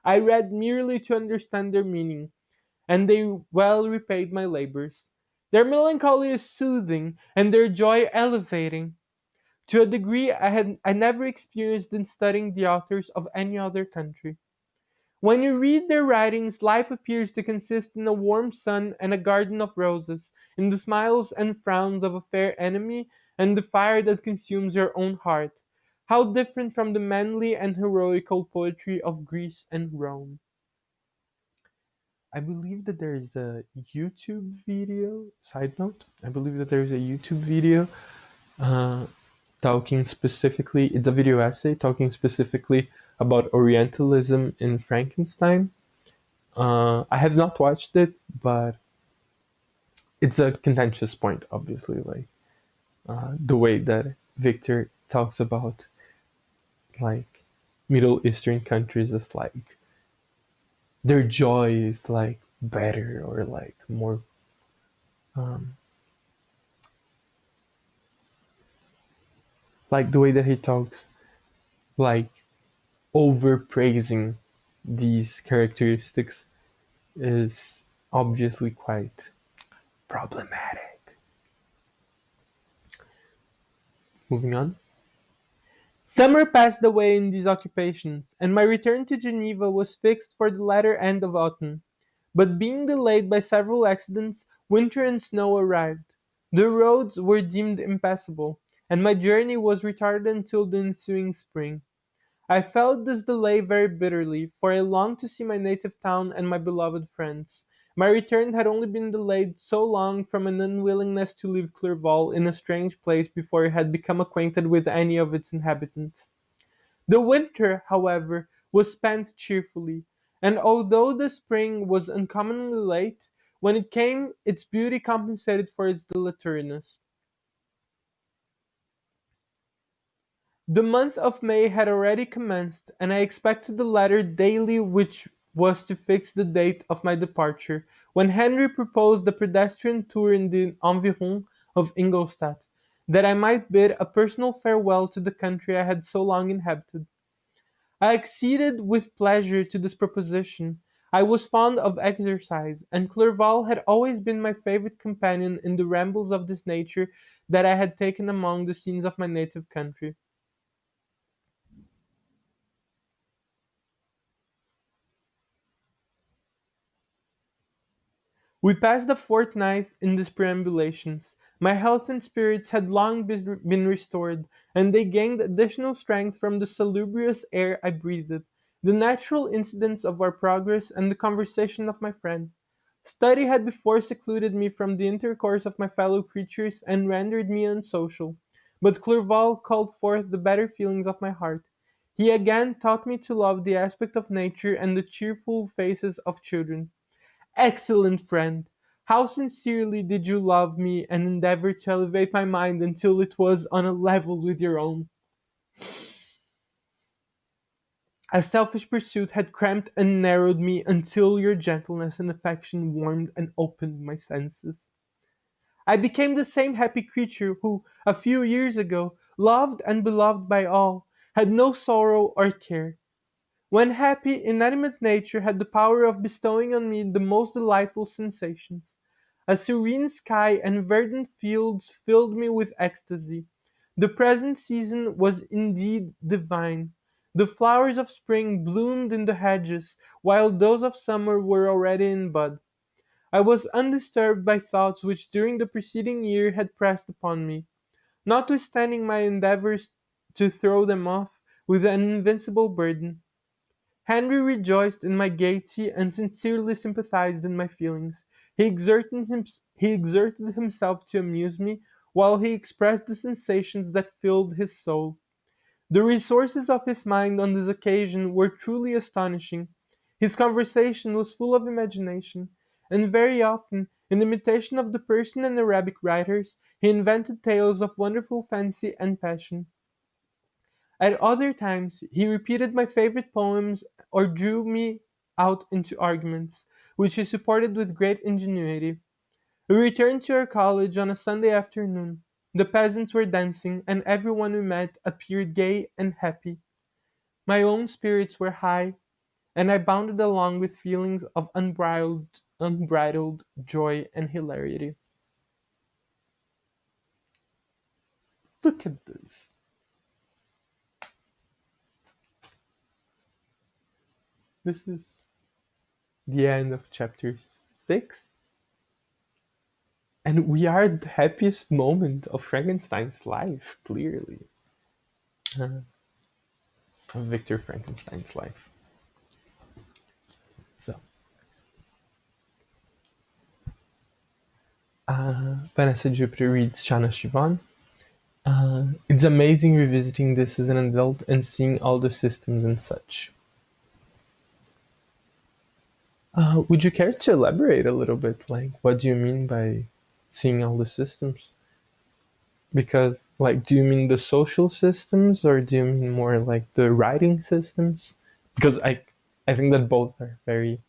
I read merely to understand their meaning, and they well repaid my labors. Their melancholy is soothing, and their joy elevating, to a degree I never experienced in studying the authors of any other country. When you read their writings, life appears to consist in a warm sun and a garden of roses, in the smiles and frowns of a fair enemy, and the fire that consumes your own heart. How different from the manly and heroical poetry of Greece and Rome. I believe that there is a YouTube video. Side note: I believe that there is a YouTube video uh, talking specifically. It's a video essay talking specifically about Orientalism in Frankenstein. I have not watched it, but it's a contentious point. Obviously, like the way that Victor talks about like Middle Eastern countries as like their joy is like better or like more um, like the way that he talks like overpraising these characteristics is obviously quite problematic. Moving on. Summer passed away in these occupations, and my return to Geneva was fixed for the latter end of autumn. But being delayed by several accidents, winter and snow arrived. The roads were deemed impassable, and my journey was retarded until the ensuing spring. I felt this delay very bitterly, for I longed to see my native town and my beloved friends, My return had only been delayed so long from an unwillingness to leave Clerval in a strange place before I had become acquainted with any of its inhabitants. The winter, however, was spent cheerfully, and although the spring was uncommonly late, when it came its beauty compensated for its dilatoriness. The month of May had already commenced, and I expected the letter daily which was to fix the date of my departure, when Henry proposed a pedestrian tour in the environs of Ingolstadt, that I might bid a personal farewell to the country I had so long inhabited. I acceded with pleasure to this proposition. I was fond of exercise, and Clerval had always been my favourite companion in the rambles of this nature that I had taken among the scenes of my native country. We passed a fortnight in these perambulations. My health and spirits had long been restored, and they gained additional strength from the salubrious air I breathed, the natural incidents of our progress, and the conversation of my friend. Study had before secluded me from the intercourse of my fellow creatures and rendered me unsocial, but Clerval called forth the better feelings of my heart. He again taught me to love the aspect of nature and the cheerful faces of children. Excellent friend! How sincerely did you love me and endeavor to elevate my mind until it was on a level with your own! A selfish pursuit had cramped and narrowed me until your gentleness and affection warmed and opened my senses. I became the same happy creature who, a few years ago, loved and beloved by all, had no sorrow or care. When happy, inanimate nature had the power of bestowing on me the most delightful sensations. A serene sky and verdant fields filled me with ecstasy. The present season was indeed divine. The flowers of spring bloomed in the hedges, while those of summer were already in bud. I was undisturbed by thoughts which during the preceding year had pressed upon me, notwithstanding my endeavors to throw them off with an invincible burden. Henry rejoiced in my gaiety and sincerely sympathized in my feelings. He exerted himself to amuse me, while he expressed the sensations that filled his soul. The resources of his mind on this occasion were truly astonishing. His conversation was full of imagination, and very often, in imitation of the Persian and Arabic writers, he invented tales of wonderful fancy and passion. At other times he repeated my favorite poems or drew me out into arguments, which he supported with great ingenuity. We returned to our college on a Sunday afternoon. The peasants were dancing, and everyone we met appeared gay and happy. My own spirits were high, and I bounded along with feelings of unbridled joy and hilarity. Look at this. This is the end of chapter 6. And we are at the happiest moment of Frankenstein's life, clearly. Uh, of Victor Frankenstein's life. So, Vanessa Júpiter reads Shana Shivan. It's amazing revisiting this as an adult and seeing all the systems and such. Would you care to elaborate a little bit? Like, what do you mean by seeing all the systems? Because, like, do you mean the social systems or do you mean more like the writing systems? Because I think that both are very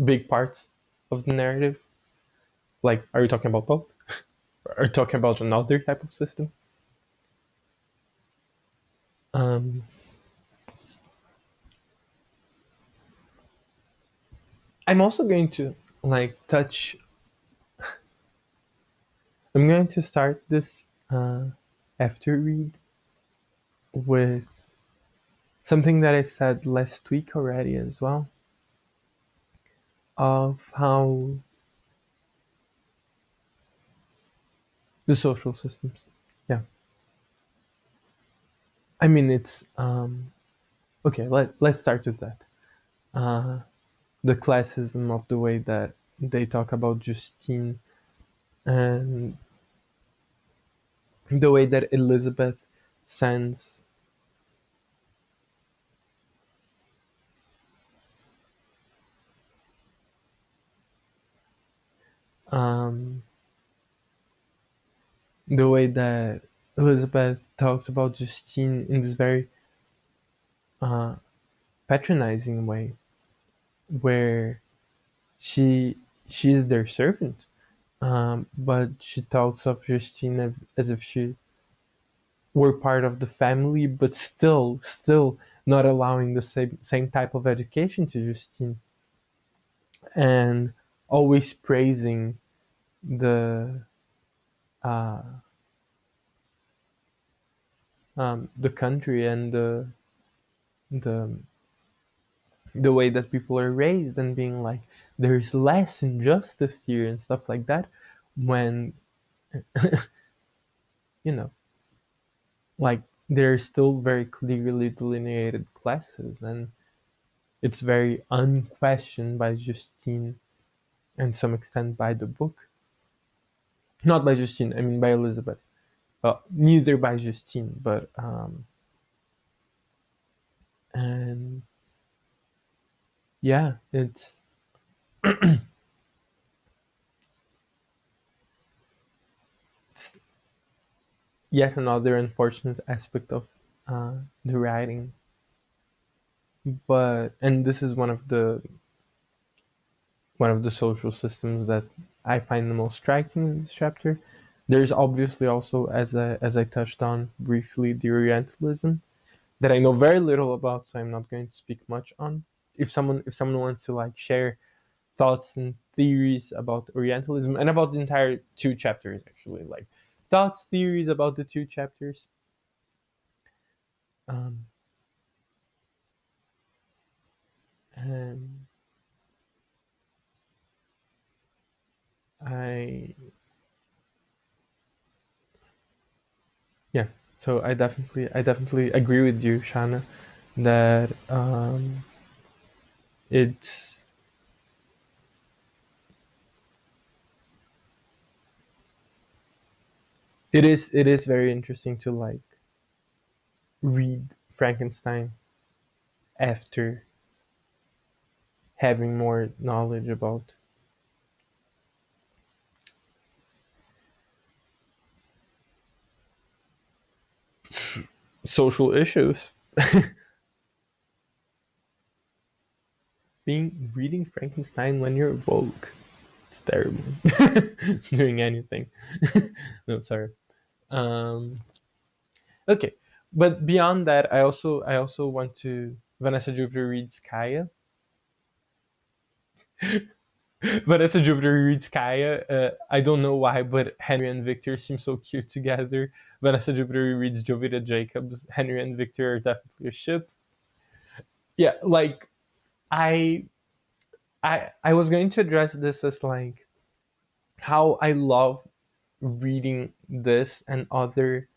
big parts of the narrative. Like, are you talking about both? Are you talking about another type of system? Um, I'm also going to like touch. I'm going to start this after read with something that I said last week already as well, of how the social systems. Yeah, I mean it's okay. Let's start with that. the classism of the way that they talk about Justine, and the way that Elizabeth sends um, the way that Elizabeth talks about Justine in this very uh, patronizing way, where she she is their servant, but she talks of Justine as if she were part of the family, but still not allowing the same type of education to Justine, and always praising the uh, the country and the the way that people are raised, and being like, there's less injustice here and stuff like that, when you know, like, they're still very clearly delineated classes, and it's very unquestioned by Justine, and to some extent by the book. Not by Justine, I mean by Elizabeth. Neither by Justine, but and yeah, it's yet another unfortunate aspect of the writing. But and this is one of the social systems that I find the most striking in this chapter. There's obviously also, as I touched on briefly, the Orientalism that I know very little about, so I'm not going to speak much on. If someone wants to like share thoughts and theories about Orientalism and about the entire two chapters, actually, like thoughts, theories about the two chapters, um, and I yeah. So I definitely agree with you, Shana, that it's it is very interesting to like read Frankenstein after having more knowledge about social issues. Being reading Frankenstein when you're woke, it's terrible. Doing anything. No, sorry. Um, okay, but beyond that, I also want to Vanessa Jupiter reads Kaya. Vanessa Jupiter reads Kaya. I don't know why, but Henry and Victor seem so cute together. Vanessa Jupiter reads Jovita Jacobs. Henry and Victor are definitely a ship. Yeah, like I I was going to address this as like how I love reading this and other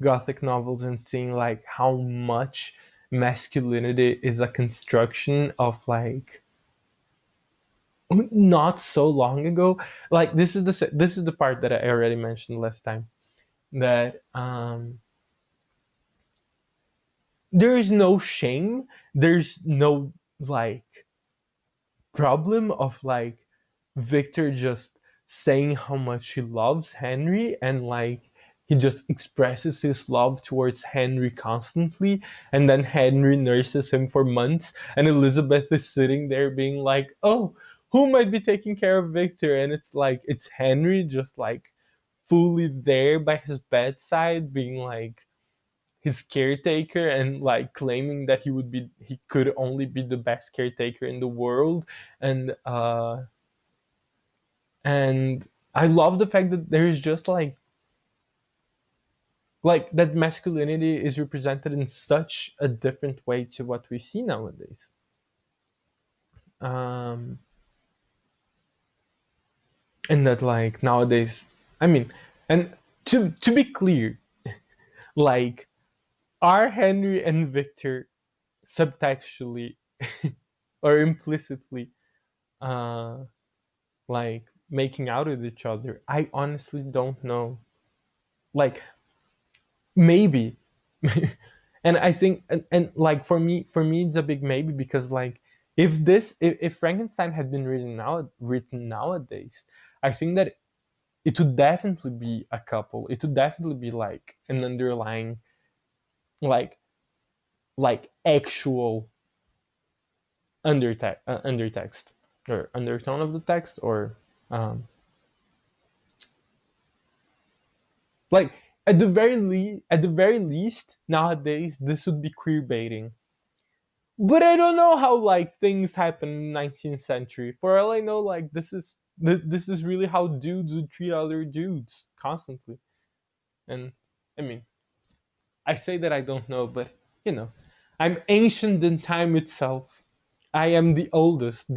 gothic novels and seeing like how much masculinity is a construction of like not so long ago. Like this is the part that I already mentioned last time, that there is no shame, there's no like problem of like Victor just saying how much he loves Henry, and like he just expresses his love towards Henry constantly, and then Henry nurses him for months, and Elizabeth is sitting there being like, "Oh, who might be taking care of Victor?" And it's like it's Henry just like fully there by his bedside, being like his caretaker, and like claiming that he could only be the best caretaker in the world. And uh and I love the fact that there is just like that masculinity is represented in such a different way to what we see nowadays. um and that like nowadays, I mean, and to be clear, like, are Henry and Victor subtextually or implicitly uh, like making out with each other. I honestly don't know. Like maybe, and I think and like for me it's a big maybe because like if Frankenstein had been written nowadays, I think that it would definitely be a couple. It would definitely be like an underlying like actual undertext or undertone of the text or um like at the very least nowadays this would be queer baiting. But I don't know how like things happen in the 19th century. For all I know, like this is really how dudes would treat other dudes constantly. And I mean, I say that I don't know, but you know, I'm ancient in time itself. I am the eldest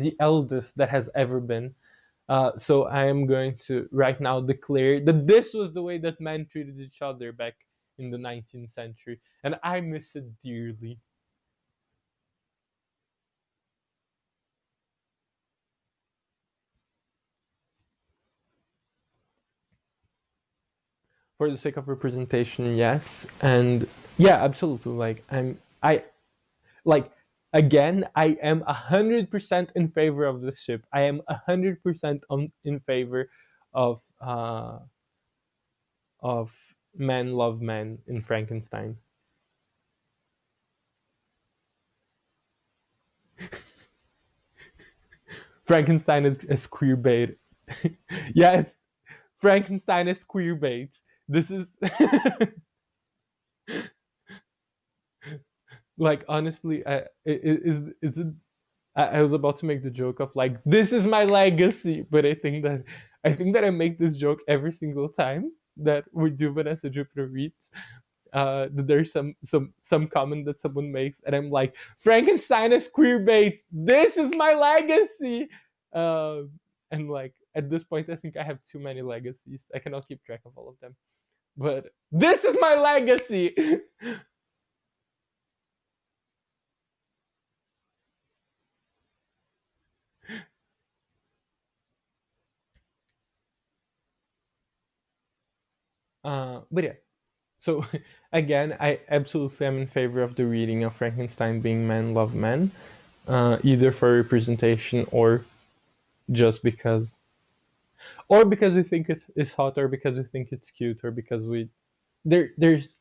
that has ever been. So I am going to right now declare that this was the way that men treated each other back in the 19th century, and I miss it dearly. For the sake of representation, yes, and yeah, absolutely. I like again, I am 100% in favor of the ship. I am 100% in favor of uh of men love men in Frankenstein. Frankenstein is queer bait. Yes, Frankenstein is queer bait. This is like honestly, is it? I was about to make the joke of like this is my legacy, but I think that I make this joke every single time that we do Vanessa Jupiter reads. That there's some comment that someone makes, and I'm like, Frankenstein is queer bait. This is my legacy. And like at this point, I think I have too many legacies. I cannot keep track of all of them. But this is my legacy. But yeah. So again, I absolutely am in favor of the reading of Frankenstein being men love men, either for representation just because, or because we think it's hot, or because we think it's cute, or because there's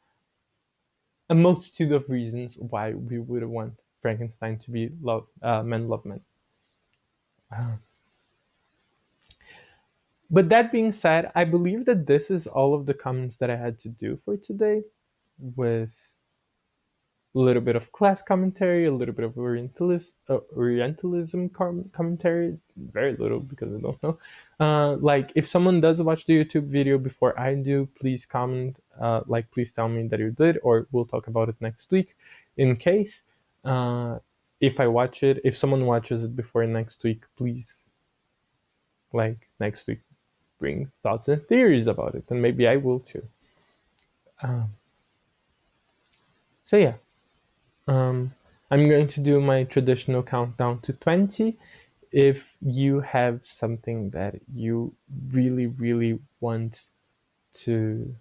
a multitude of reasons why we would want Frankenstein to be men love men. Uh, but that being said, I believe that this is all of the comments that I had to do for today, with a little bit of class commentary, a little bit of Orientalism commentary, very little because I don't know. Like, if someone does watch the YouTube video before I do, please comment. Like, please tell me that you did, or we'll talk about it next week. In case, uh, if I watch it, if someone watches it before next week, please, like, next week, bring thoughts and theories about it, and maybe I will too. Um, so yeah. Um, I'm going to do my traditional countdown to 20. If you have something that you really, really want to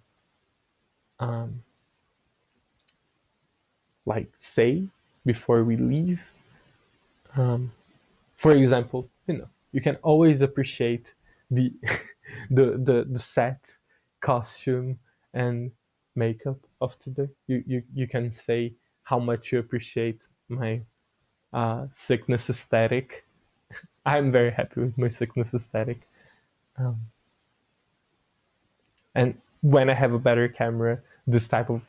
um, like say before we leave, um, for example, you can always appreciate the the set, costume, and makeup of today. You can say how much you appreciate my sickness aesthetic. I'm very happy with my sickness aesthetic. Um, and when I have a better camera, this type of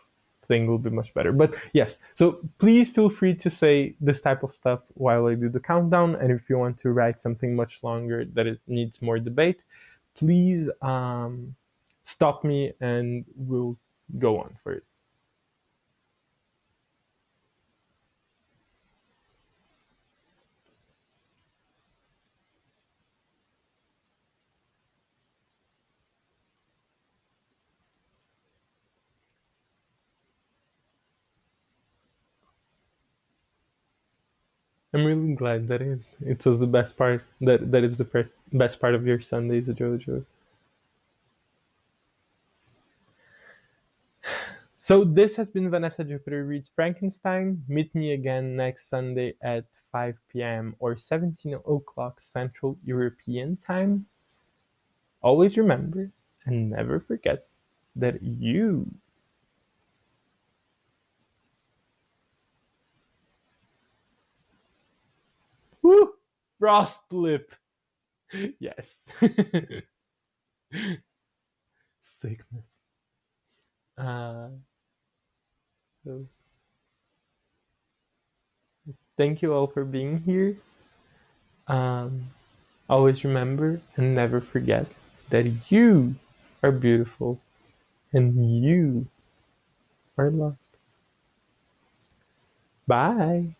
thing will be much better. But yes, so please feel free to say this type of stuff while I do the countdown. And if you want to write something much longer that it needs more debate, please stop me and we'll go on for it. I'm really glad that it was the best part. That is the best part of your Sundays, Jojo. So this has been Vanessa Jupiter reads Frankenstein. Meet me again next Sunday at 5 p.m. or 17 o'clock Central European Time. Always remember and never forget that you. Woo! Frost lip. Yes. Sickness. Uh, so thank you all for being here. Um, Always remember and never forget that you are beautiful and you are loved. Bye.